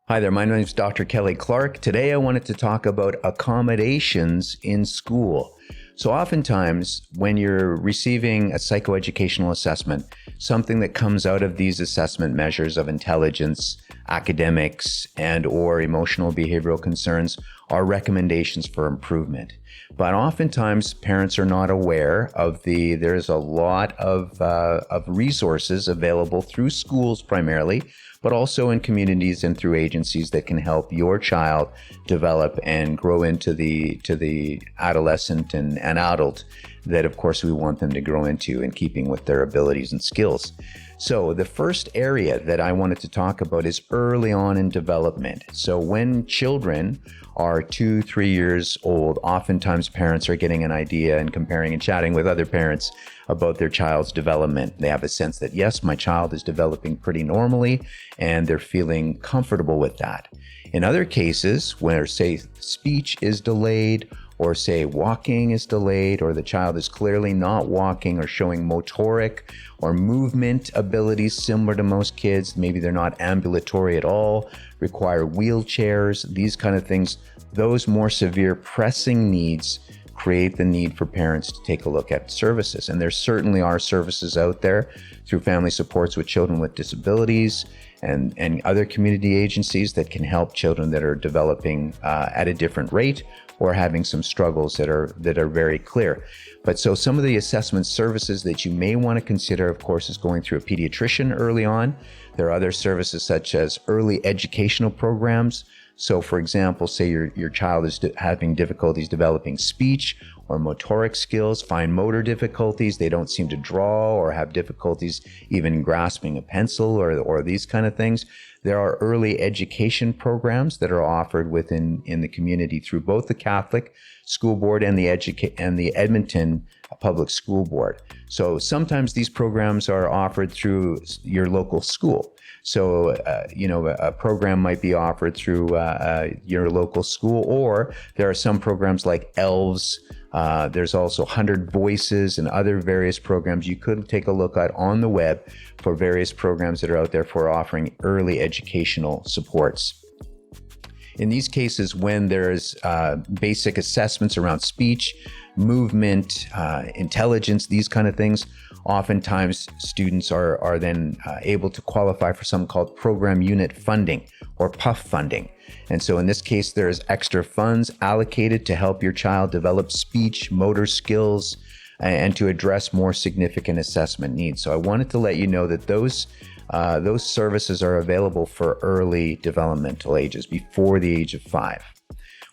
Hi there, my name is Dr. Kelly Clarke. Today I wanted to talk about accommodations in school. So oftentimes when you're receiving a psychoeducational assessment, something that comes out of these assessment measures of intelligence, academics, and or emotional behavioral concerns are recommendations for improvement. But oftentimes parents are not aware of there's a lot of resources available through schools primarily, but also in communities and through agencies that can help your child develop and grow into the adolescent and adult that, of course, we want them to grow into in keeping with their abilities and skills. So the first area that I wanted to talk about is early on in development. So when children are 2-3 years old, oftentimes parents are getting an idea and comparing and chatting with other parents about their child's development. They have a sense that, yes, my child is developing pretty normally, and they're feeling comfortable with that. In other cases, where, say, speech is delayed, or say walking is delayed, or the child is clearly not walking or showing motoric or movement abilities similar to most kids, maybe they're not ambulatory at all, require wheelchairs, these kind of things, those more severe pressing needs create the need for parents to take a look at services. And there certainly are services out there through family supports with children with disabilities and other community agencies that can help children that are developing at a different rate or having some struggles that are very clear. But so some of the assessment services that you may want to consider, of course, is going through a pediatrician early on. There are other services such as early educational programs. So for example, say your child is having difficulties developing speech or motoric skills, fine motor difficulties, they don't seem to draw or have difficulties even grasping a pencil or these kind of things. There are early education programs that are offered within the community through both the Catholic School Board and the Edmonton Public School Board. So sometimes these programs are offered through your local school. So, a program might be offered through your local school, or there are some programs like ELVS. There's also 100 Voices and other various programs you could take a look at on the web for various programs that are out there for offering early educational supports. In these cases, when there's basic assessments around speech, movement, intelligence, these kind of things, oftentimes students are then able to qualify for something called program unit funding or PUF funding. And so in this case, there's extra funds allocated to help your child develop speech, motor skills, and to address more significant assessment needs. So I wanted to let you know that those services are available for early developmental ages, before the age of 5.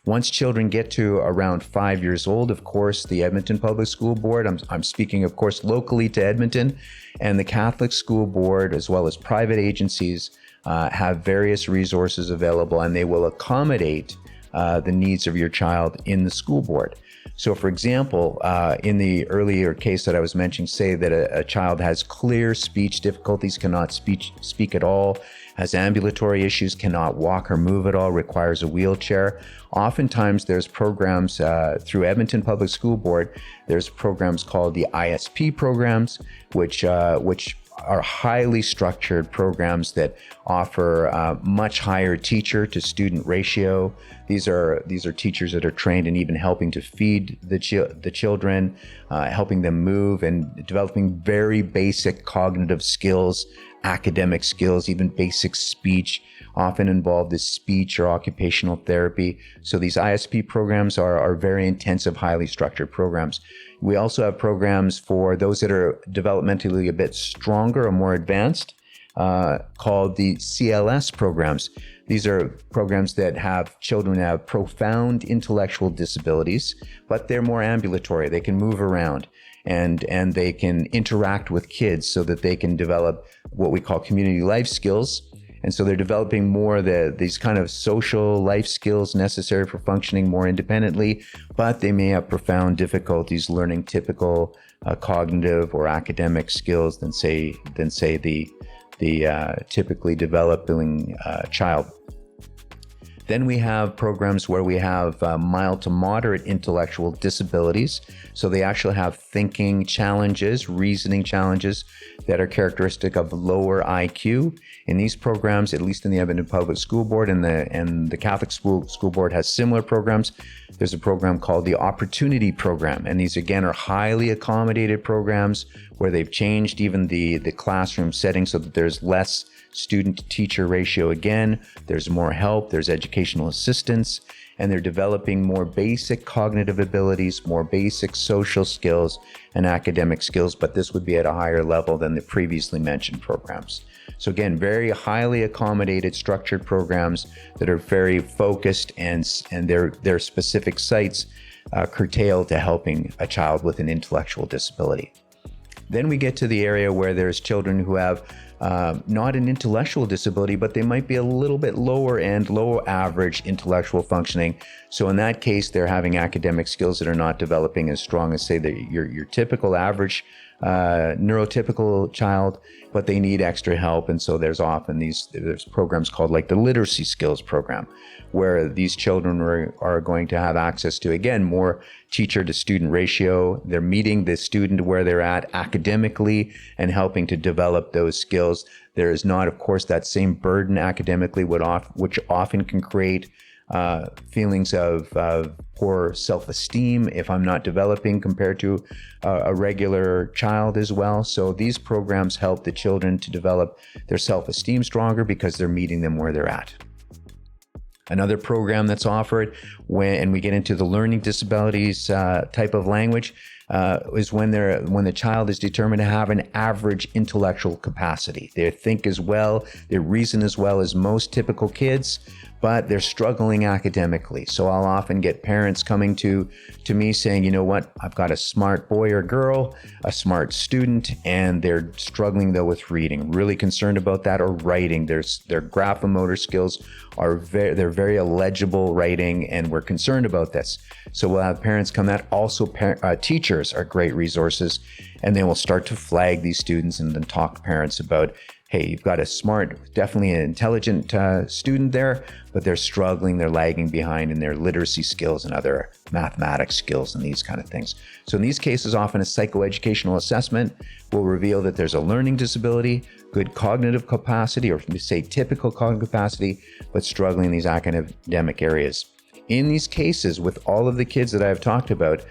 Once children get to around 5 years old, of course, the Edmonton Public School Board, I'm speaking, of course, locally to Edmonton, and the Catholic School Board, as well as private agencies, have various resources available, and they will accommodate the needs of your child in the school board. So for example, in the earlier case that I was mentioning, say that a child has clear speech difficulties, cannot speak at all, has ambulatory issues, cannot walk or move at all, requires a wheelchair. Oftentimes there's programs through Edmonton Public School Board, there's programs called the ISP programs, which are highly structured programs that offer much higher teacher to student ratio. These are teachers that are trained in even helping to feed the children, helping them move and developing very basic cognitive skills, academic skills, even basic speech, often involved is speech or occupational therapy. So these ISP programs are very intensive, highly structured programs. We also have programs for those that are developmentally a bit stronger or more advanced, called the CLS programs. These are programs that have children have profound intellectual disabilities, but they're more ambulatory. They can move around and they can interact with kids so that they can develop what we call community life skills. And so they're developing more these kind of social life skills necessary for functioning more independently, but they may have profound difficulties learning typical cognitive or academic skills than say the typically developing child. Then we have programs where we have mild to moderate intellectual disabilities. So they actually have thinking challenges, reasoning challenges that are characteristic of lower IQ. In these programs, at least in the Edmonton Public School Board and the Catholic School Board has similar programs. There's a program called the Opportunity Program. And these, again, are highly accommodated programs where they've changed even the classroom setting so that there's less student-to-teacher ratio again. There's more help, there's educational assistance, and they're developing more basic cognitive abilities, more basic social skills and academic skills, but this would be at a higher level than the previously mentioned programs. So again, very highly accommodated, structured programs that are very focused and their specific sites curtailed to helping a child with an intellectual disability. Then we get to the area where there's children who have not an intellectual disability, but they might be a little bit lower average intellectual functioning. So in that case, they're having academic skills that are not developing as strong as, say, your typical average neurotypical child, but they need extra help. And so there's often there's programs called like the literacy skills program, where these children are going to have access to, again, more teacher to student ratio. They're meeting the student where they're at academically and helping to develop those skills. There is not, of course, that same burden academically, which often can create feelings of poor self-esteem if I'm not developing compared to a regular child as well. So these programs help the children to develop their self-esteem stronger because they're meeting them where they're at. Another program that's offered and we get into the learning disabilities type of language is when the child is determined to have an average intellectual capacity. They think as well, they reason as well as most typical kids, but they're struggling academically. So I'll often get parents coming to me saying, you know what, I've got a smart boy or girl, a smart student, and they're struggling though with reading, really concerned about that, or writing. Their graphomotor skills they're very illegible writing, and we're concerned about this. So we'll have parents come out. Also, teachers are great resources, and they will start to flag these students and then talk to parents about, hey, you've got a smart, definitely an intelligent student there, but they're struggling, they're lagging behind in their literacy skills and other mathematics skills and these kind of things. So in these cases, often a psychoeducational assessment will reveal that there's a learning disability, good cognitive capacity, or say typical cognitive capacity, but struggling in these academic areas. In these cases, with all of the kids that I've talked about,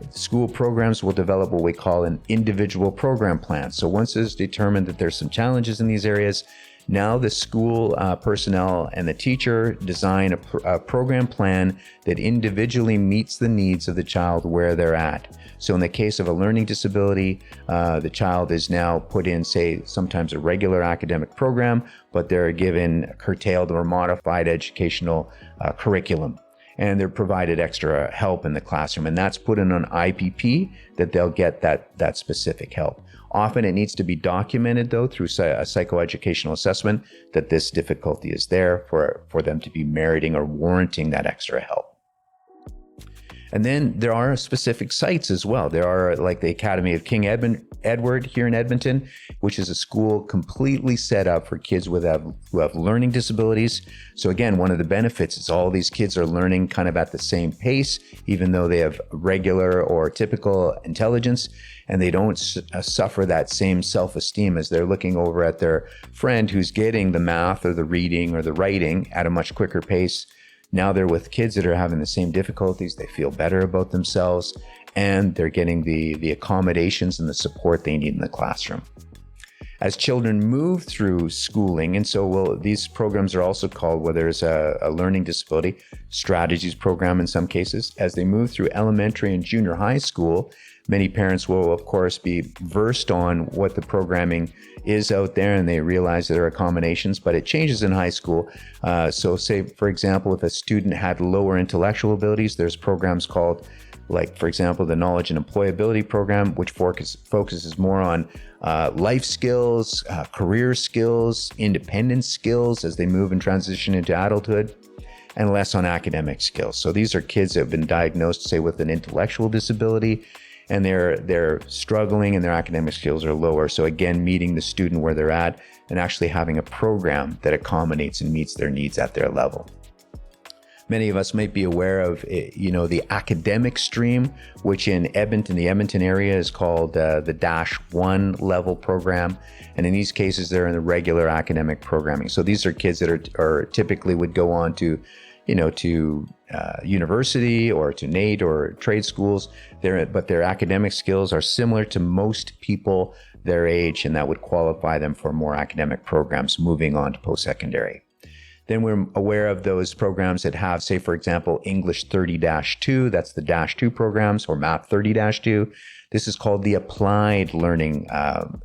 school programs will develop what we call an individual program plan. So once it's determined that there's some challenges in these areas, now the school personnel and the teacher design a program plan that individually meets the needs of the child where they're at. So in the case of a learning disability, the child is now put in, say, sometimes a regular academic program, but they're given curtailed or modified educational curriculum. And they're provided extra help in the classroom. And that's put in an IPP that they'll get that specific help. Often it needs to be documented, though, through a psychoeducational assessment that this difficulty is there for them to be meriting or warranting that extra help. And then there are specific sites as well. There are like the Academy of King Edward here in Edmonton, which is a school completely set up for kids who have learning disabilities. So again, one of the benefits is all these kids are learning kind of at the same pace, even though they have regular or typical intelligence, and they don't suffer that same self-esteem as they're looking over at their friend who's getting the math or the reading or the writing at a much quicker pace. Now they're with kids that are having the same difficulties. They feel better about themselves, and they're getting the accommodations and the support they need in the classroom. As children move through schooling, and so these programs are also called, where there's a learning disability strategies program in some cases. As they move through elementary and junior high school, many parents will, of course, be versed on what the programming is out there, and they realize there are accommodations, but it changes in high school. So say, for example, if a student had lower intellectual abilities, there's programs called, like, for example, the Knowledge and Employability Program, which focuses more on life skills, career skills, independence skills as they move and transition into adulthood, and less on academic skills. So these are kids that have been diagnosed, say, with an intellectual disability, and they're struggling and their academic skills are lower. So again, meeting the student where they're at and actually having a program that accommodates and meets their needs at their level. Many of us might be aware of, the academic stream, which in Edmonton, the Edmonton area, is called the -1 level program. And in these cases, they're in the regular academic programming. So these are kids that are typically would go on to, university or to NAIT or trade schools. But their academic skills are similar to most people their age, and that would qualify them for more academic programs moving on to post-secondary. Then we're aware of those programs that have, say, for example, English 30-2, that's the -2 programs, or Math 30-2. This is called the applied learning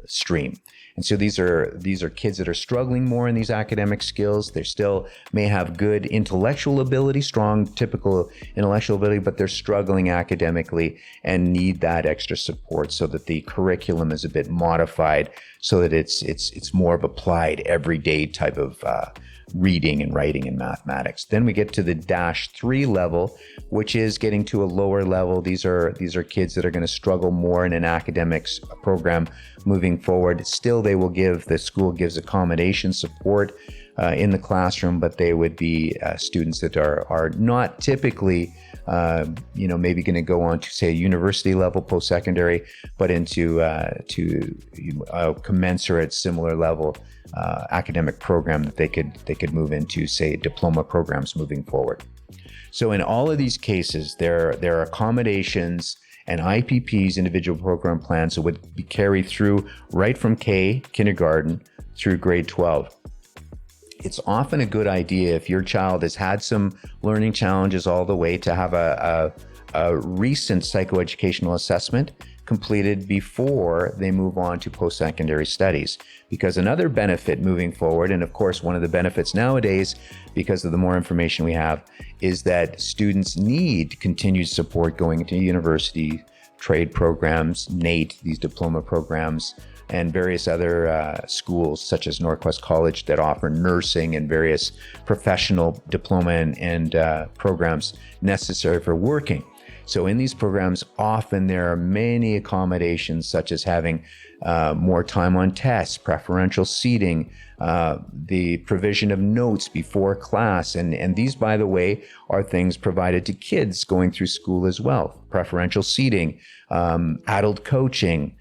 stream. And so these are kids that are struggling more in these academic skills. They still may have good intellectual ability, strong typical intellectual ability, but they're struggling academically and need that extra support so that the curriculum is a bit modified so that it's more of applied everyday type of reading and writing and mathematics. Then we get to the -3 level, which is getting to a lower level. These are kids that are going to struggle more in an academics program moving forward. Still, the school gives accommodation support in the classroom, but they would be students that are not typically maybe going to go on to, say, a university level post-secondary, but into a commensurate similar level academic program that they could move into, say, diploma programs moving forward. So in all of these cases, there are accommodations and IPPs, individual program plans, that would be carried through right from kindergarten through grade 12. It's often a good idea, if your child has had some learning challenges all the way, to have a recent psychoeducational assessment completed before they move on to post-secondary studies. Because another benefit moving forward, and of course one of the benefits nowadays, because of the more information we have, is that students need continued support going into university, trade programs, NAIT, these diploma programs, and various other schools such as Northwest College that offer nursing and various professional diploma and programs necessary for working. So in these programs, often there are many accommodations, such as having more time on tests, preferential seating, the provision of notes before class. And these, by the way, are things provided to kids going through school as well. Preferential seating, adult coaching,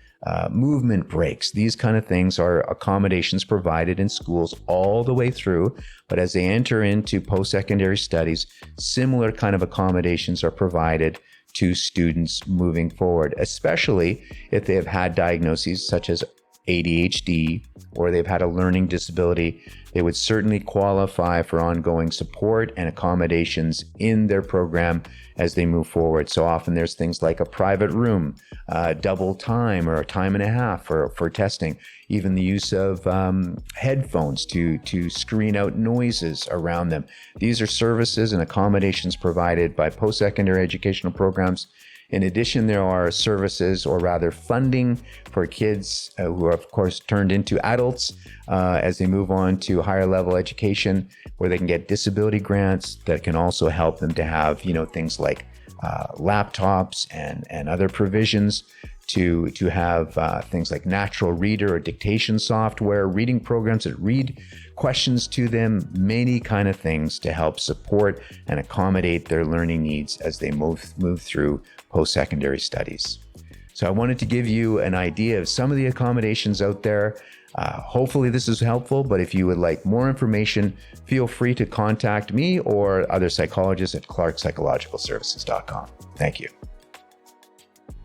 movement breaks. These kind of things are accommodations provided in schools all the way through. But as they enter into post-secondary studies, similar kind of accommodations are provided to students moving forward, especially if they have had diagnoses such as ADHD or they've had a learning disability. They would certainly qualify for ongoing support and accommodations in their program as they move forward. So often there's things like a private room, double time or a time and a half for testing, even the use of headphones to screen out noises around them. These are services and accommodations provided by post-secondary educational programs. In addition, there are services, or rather funding, for kids who are, of course, turned into adults as they move on to higher level education, where they can get disability grants that can also help them to have, things like laptops and other provisions to have things like natural reader or dictation software, reading programs that read questions to them, many kind of things to help support and accommodate their learning needs as they move through post-secondary studies. So I wanted to give you an idea of some of the accommodations out there. Hopefully this is helpful, but if you would like more information, feel free to contact me or other psychologists at clarkepsychologicalservices.com. Thank you.